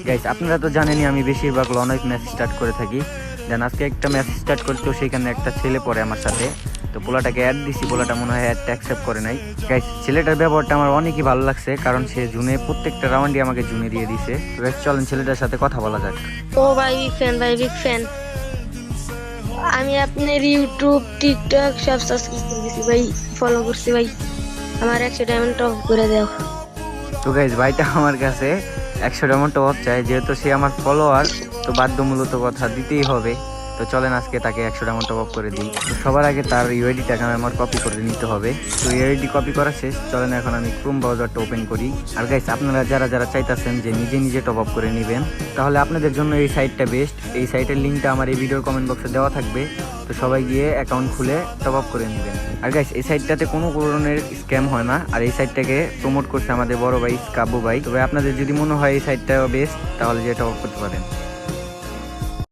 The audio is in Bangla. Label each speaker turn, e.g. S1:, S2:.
S1: গাইস আপনারা তো জানেনই আমি বেশিরভাগ লনাইফ ম্যাচ স্টার্ট করে থাকি। দেন আজকে একটা ম্যাচ স্টার্ট করতেও সেখানে একটা ছেলে পড়ে আমার সাথে। তো পোলাটাকে অ্যাড দিছি, পোলাটা মনে হয় অ্যাডটা অ্যাকসেপ্ট করে নাই। গাইস ছেলেটার ব্যবহারটা আমার অনেকই ভালো লাগছে, কারণ সে জুনে প্রত্যেকটা রাউন্ডই আমাকে জুনে দিয়ে দিছে। তো গাইস চলেন ছেলেটার সাথে কথা বলা যাক।
S2: ও ভাই বিগ ফ্যান, ভাই বিগ ফ্যান। আমি আপনার ইউটিউব টিকটক সব সাবস্ক্রাইব করে দিছি ভাই, ফলো করছি ভাই। আমার 100 ডায়মন্ড টপ করে দাও।
S1: তো গাইস ভাইটা আমার কাছে 100 ডায়মন্ড টপ চাই, যেহেতু সে আমার ফলোয়ার তো বাধ্যমূলত কথা দিতেই হবে। তো চলেন আজকে তাকে 100 ডায়মন্ড টপ করে দিই। তো সবার আগে তার ইউআইডিটাকে আমার কপি করে নিতে হবে। তো ইউআইডি কপি করা শেষ, চলেন এখন আমি ক্রোম ব্রাউজারটা ওপেন করি। আর গাইস আপনারা যারা যারা চাইতেছেন যে নিজে নিজে টপ আপ করে নেবেন, তাহলে আপনাদের জন্য এই সাইটটা বেস্ট। এই সাইটের লিঙ্কটা আমার এই ভিডিওর কমেন্ট বক্সে দেওয়া থাকবে। তো সবাই গিয়ে অ্যাকাউন্ট খুলে টপ আপ করে নেবেন। আর গাইস এই সাইটটাতে কোনো ধরনের স্ক্যাম হয় না। আর এই সাইটটাকে প্রমোট করছে আমাদের বড় ভাই কাব্বু ভাই। তবে আপনাদের যদি মনে হয় এই সাইটটা বেস্ট, তাহলে যে টপ আপ করতে পারেন।